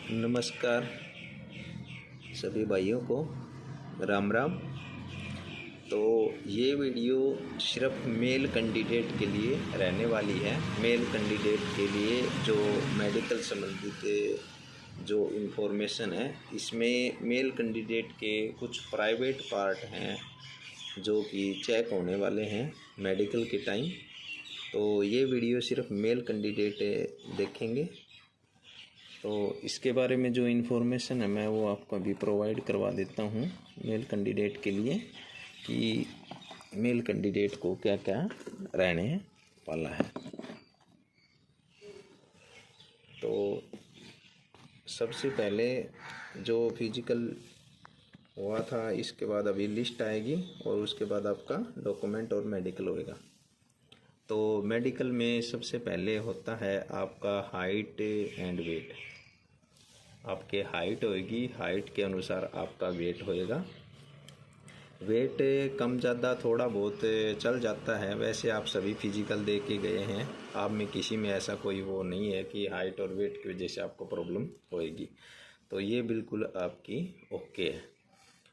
नमस्कार सभी भाइयों को, राम राम। तो ये वीडियो सिर्फ मेल कैंडिडेट के लिए रहने वाली है। मेल कैंडिडेट के लिए जो मेडिकल संबंधित जो इन्फॉर्मेशन है, इसमें मेल कैंडिडेट के कुछ प्राइवेट पार्ट हैं जो कि चेक होने वाले हैं मेडिकल के टाइम। तो ये वीडियो सिर्फ मेल कैंडिडेट देखेंगे। तो इसके बारे में जो इन्फॉर्मेशन है मैं वो आपको अभी प्रोवाइड करवा देता हूँ मेल कैंडिडेट के लिए, कि मेल कैंडिडेट को क्या क्या रहने वाला है। तो सबसे पहले जो फिजिकल हुआ था, इसके बाद अभी लिस्ट आएगी और उसके बाद आपका डॉक्यूमेंट और मेडिकल होएगा। तो मेडिकल में सबसे पहले होता है आपका हाइट एंड वेट। आपके हाइट होएगी, हाइट के अनुसार आपका वेट होएगा। वेट कम ज़्यादा थोड़ा बहुत चल जाता है, वैसे आप सभी फिजिकल दे के गए हैं। आप में किसी में ऐसा कोई वो नहीं है कि हाइट और वेट की वजह से आपको प्रॉब्लम होएगी। तो ये बिल्कुल आपकी ओके है।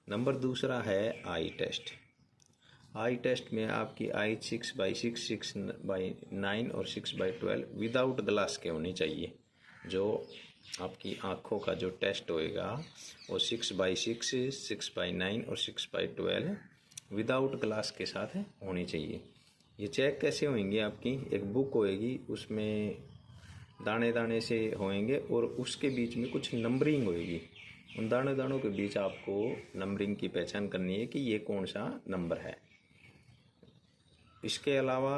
नंबर दूसरा है आई टेस्ट। आई टेस्ट में आपकी आई 6/6, 6/9 और 6/12 विदाउट ग्लास के होनी चाहिए। जो आपकी आँखों का जो टेस्ट होएगा वो 6/6, 6/9 और 6/12 विदाउट ग्लास के साथ होनी चाहिए। ये चेक कैसे होंगे? आपकी एक बुक होएगी, उसमें दाने दाने से होएंगे और उसके बीच में कुछ नंबरिंग होएगी। उन दाने दानों के बीच आपको नंबरिंग की पहचान करनी है कि ये कौन सा नंबर है। इसके अलावा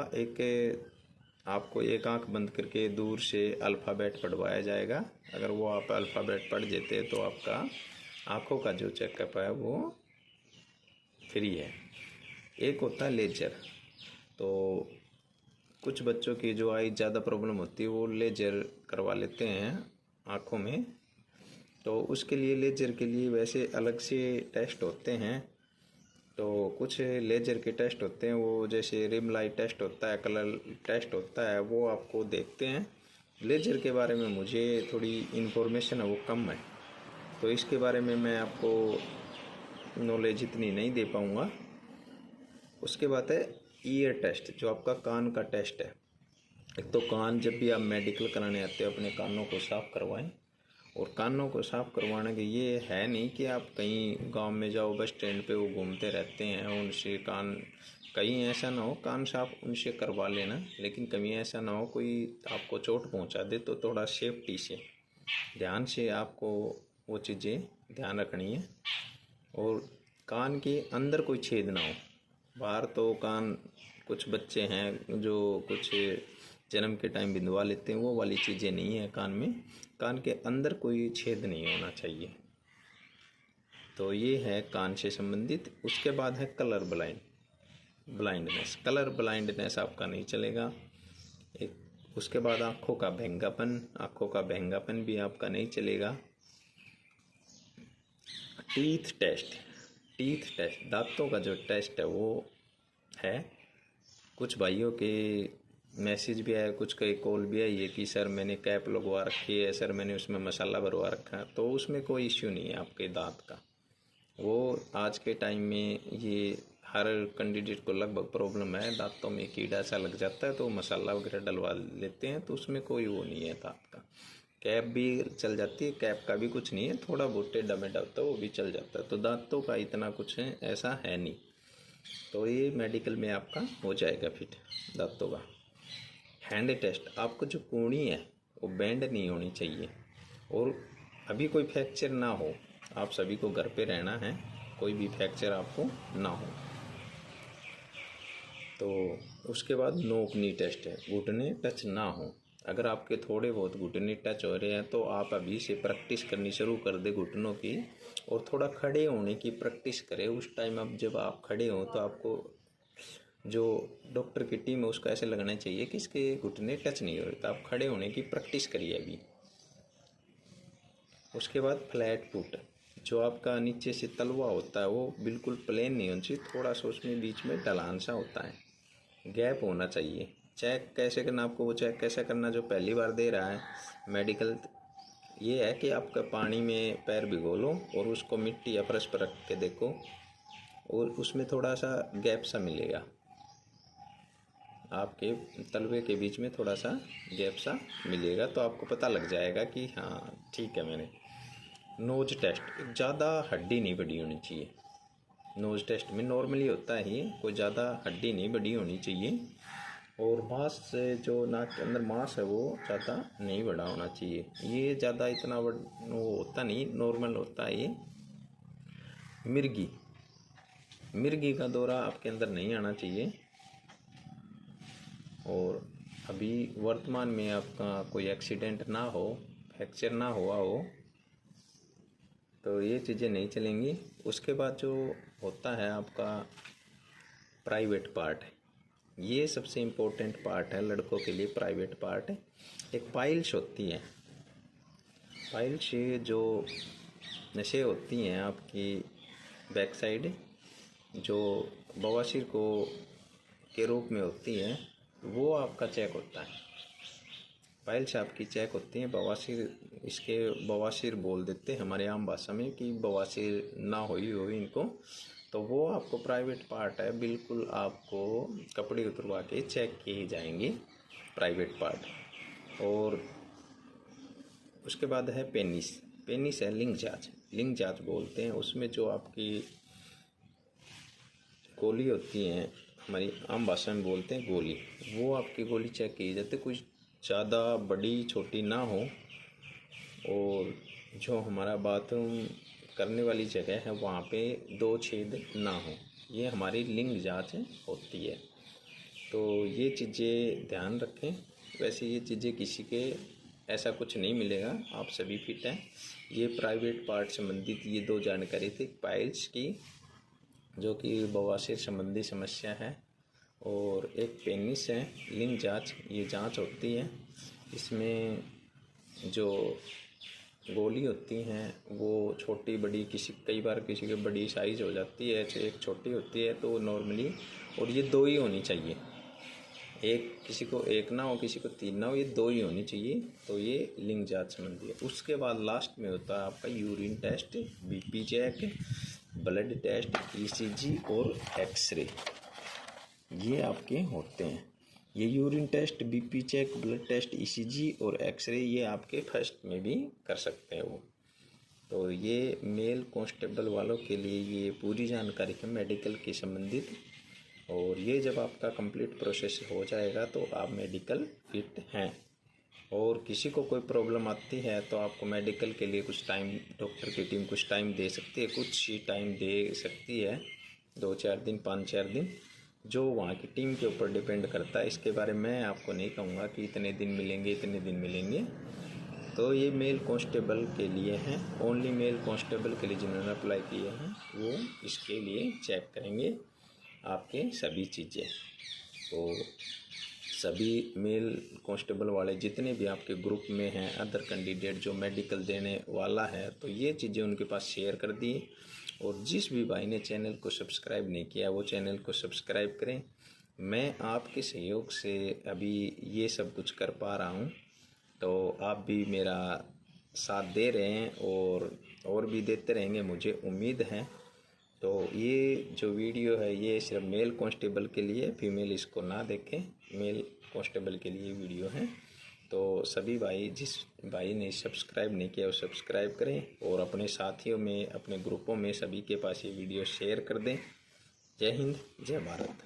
आपको एक आंख बंद करके दूर से अल्फ़ाबेट पढ़वाया जाएगा। अगर वो आप अल्फ़ाबेट पढ़ देते तो आपका आँखों का जो चेकअप है वो फ्री है। एक होता है लेजर। तो कुछ बच्चों की जो आई ज़्यादा प्रॉब्लम होती है वो लेजर करवा लेते हैं आँखों में। तो उसके लिए लेजर के लिए वैसे अलग से टेस्ट होते हैं। तो कुछ लेजर के टेस्ट होते हैं, वो जैसे रिम लाइट टेस्ट होता है, कलर टेस्ट होता है, वो आपको देखते हैं। लेजर के बारे में मुझे थोड़ी इन्फॉर्मेशन है वो कम है, तो इसके बारे में मैं आपको नॉलेज इतनी नहीं दे पाऊँगा। उसके बाद है ईयर टेस्ट, जो आपका कान का टेस्ट है। एक तो कान जब भी आप मेडिकल कराने आते हो अपने कानों को साफ़ करवाएं। और कानों को साफ़ करवाने के ये है नहीं कि आप कहीं गांव में जाओ, बस स्टैंड पे वो घूमते रहते हैं, उनसे कान कहीं ऐसा ना हो कान साफ उनसे करवा लेना। लेकिन कभी ऐसा ना हो कोई आपको चोट पहुंचा दे, तो थोड़ा सेफ्टी से ध्यान से आपको वो चीज़ें ध्यान रखनी है। और कान के अंदर कोई छेद ना हो। बाहर तो कान कुछ बच्चे हैं जो कुछ जन्म के टाइम बिंदवा लेते हैं, वो वाली चीज़ें नहीं है कान में। कान के अंदर कोई छेद नहीं होना चाहिए। तो ये है कान से संबंधित। उसके बाद है कलर ब्लाइंडनेस। कलर ब्लाइंडनेस आपका नहीं चलेगा। उसके बाद आँखों का बहंगापन भी आपका नहीं चलेगा। टीथ टेस्ट दांतों का जो टेस्ट है वो है। कुछ भाइयों के मैसेज भी आया, कुछ कई कॉल भी आई है कि सर मैंने कैप लगवा रखी है, सर मैंने उसमें मसाला भरवा रखा है। तो उसमें कोई इश्यू नहीं है आपके दांत का। वो आज के टाइम में ये हर कैंडिडेट को लगभग प्रॉब्लम है, दांतों में कीड़ा सा लग जाता है तो मसाला वगैरह डलवा लेते हैं, तो उसमें कोई वो नहीं है दांत का। कैप भी चल जाती है, कैप का भी कुछ नहीं है, थोड़ा बहुत टेढ़ा मेढ़ा होता है वो भी चल जाता है। तो दांतों का इतना कुछ है ऐसा है नहीं। तो ये मेडिकल में आपका हो जाएगा फिट दांतों का। हैंड टेस्ट, आपको जो कूहनी है वो बेंड नहीं होनी चाहिए और अभी कोई फ्रैक्चर ना हो। आप सभी को घर पे रहना है, कोई भी फ्रैक्चर आपको ना हो। तो उसके बाद नोक नी टेस्ट है, घुटने टच ना हो। अगर आपके थोड़े बहुत घुटने टच हो रहे हैं तो आप अभी से प्रैक्टिस करनी शुरू कर दे घुटनों की, और थोड़ा खड़े होने की प्रैक्टिस करें। उस टाइम अब जब आप खड़े हों तो आपको जो डॉक्टर की टीम है उसको ऐसे लगना चाहिए कि इसके घुटने टच नहीं हो रहे, तो आप खड़े होने की प्रैक्टिस करिए अभी। उसके बाद फ्लैट फुट, जो आपका नीचे से तलवा होता है वो बिल्कुल प्लेन नहीं होना चाहिए, थोड़ा सा उसमें बीच में ढलान सा होता है, गैप होना चाहिए। चेक कैसे करना, आपको वो चेक कैसे करना जो पहली बार दे रहा है मेडिकल, ये है कि आपका पानी में पैर भिगो लो और उसको मिट्टी या फर्श पर रख के देखो और उसमें थोड़ा सा गैप सा मिलेगा, आपके तलवे के बीच में थोड़ा सा गैप सा मिलेगा, तो आपको पता लग जाएगा कि हाँ ठीक है। मैंने नोज टेस्ट, ज़्यादा हड्डी नहीं बड़ी होनी चाहिए। नोज टेस्ट में नॉर्मली होता है, कोई ज़्यादा हड्डी नहीं बड़ी होनी चाहिए और मांस से जो नाक के अंदर मांस है वो ज़्यादा नहीं बड़ा होना चाहिए। ये ज़्यादा इतना वो होता नहीं, नॉर्मल होता है ये। मिर्गी का दौरा आपके अंदर नहीं आना चाहिए और अभी वर्तमान में आपका कोई एक्सीडेंट ना हो, फ्रैक्चर ना हुआ हो, तो ये चीज़ें नहीं चलेंगी। उसके बाद जो होता है आपका प्राइवेट पार्ट, ये सबसे इम्पोर्टेंट पार्ट है लड़कों के लिए। प्राइवेट पार्ट एक पाइल्स होती है, पाइल्स जो नशे होती हैं आपकी बैक साइड, जो बवासीर को के रूप में होती है, वो आपका चेक होता है। पाइल्स आपकी चेक होती हैं। बवासीर, इसके बवासीर बोल देते हैं हमारे आम भाषा में कि बवासीर ना हो इनको, तो वो आपको प्राइवेट पार्ट है, बिल्कुल आपको कपड़े उतरवा के चेक किए जाएंगे प्राइवेट पार्ट। और उसके बाद है पेनिस। पेनिस है लिंग जांच बोलते हैं। उसमें जो आपकी गोली होती हैं, हमारी आम भाषा में बोलते हैं गोली, वो आपकी गोली चेक की जाती है, कुछ ज़्यादा बड़ी छोटी ना हो और जो हमारा बाथरूम करने वाली जगह है वहाँ पे 2 छेद ना हो। ये हमारी लिंग जांच होती है, तो ये चीज़ें ध्यान रखें। वैसे ये चीज़ें किसी के ऐसा कुछ नहीं मिलेगा, आप सभी फिट हैं। ये प्राइवेट पार्ट संबंधित ये 2 जानकारी थी पाइल्स की, जो कि बवासीर संबंधी समस्या है, और एक पेनिस है लिंग जांच, ये जांच होती है। इसमें जो गोली होती हैं वो छोटी बड़ी, कई बार किसी की बड़ी साइज़ हो जाती है, एक छोटी होती है, तो नॉर्मली, और ये 2 ही होनी चाहिए, एक किसी को 1 ना हो, किसी को 3 ना हो, ये 2 ही होनी चाहिए। तो ये लिंग जांच संबंधी है। उसके बाद लास्ट में होता है आपका urine test, BP check, blood test, ECG और एक्सरे, ये आपके होते हैं। ये urine test, BP check, blood test, ECG और एक्सरे, ये आपके फर्स्ट में भी कर सकते हैं वो। तो ये मेल कांस्टेबल वालों के लिए ये पूरी जानकारी है मेडिकल के संबंधित। और ये जब आपका कंप्लीट प्रोसेस हो जाएगा तो आप मेडिकल फिट हैं। और किसी को कोई प्रॉब्लम आती है तो आपको मेडिकल के लिए कुछ टाइम, डॉक्टर की टीम कुछ टाइम दे सकती है, कुछ ही टाइम दे सकती है, 2-4 दिन, 5-4 दिन, जो वहाँ की टीम के ऊपर डिपेंड करता है। इसके बारे में मैं आपको नहीं कहूँगा कि इतने दिन मिलेंगे, इतने दिन मिलेंगे। तो ये मेल कांस्टेबल के लिए हैं, ओनली मेल कांस्टेबल के लिए जिन्होंने अप्लाई किए हैं वो इसके लिए चेक करेंगे आपके सभी चीज़ें। तो सभी मेल कांस्टेबल वाले जितने भी आपके ग्रुप में हैं, अदर कैंडिडेट जो मेडिकल देने वाला है, तो ये चीज़ें उनके पास शेयर कर दी। और जिस भी भाई ने चैनल को सब्सक्राइब नहीं किया वो चैनल को सब्सक्राइब करें। मैं आपके सहयोग से अभी ये सब कुछ कर पा रहा हूँ, तो आप भी मेरा साथ दे रहे हैं और भी देते रहेंगे, मुझे उम्मीद है। तो ये जो वीडियो है ये सिर्फ मेल कांस्टेबल के लिए, फीमेल इसको ना देखें, मेल कांस्टेबल के लिए वीडियो है। तो सभी भाई, जिस भाई ने सब्सक्राइब नहीं किया वो सब्सक्राइब करें और अपने साथियों में, अपने ग्रुपों में सभी के पास ये वीडियो शेयर कर दें। जय हिंद, जय भारत।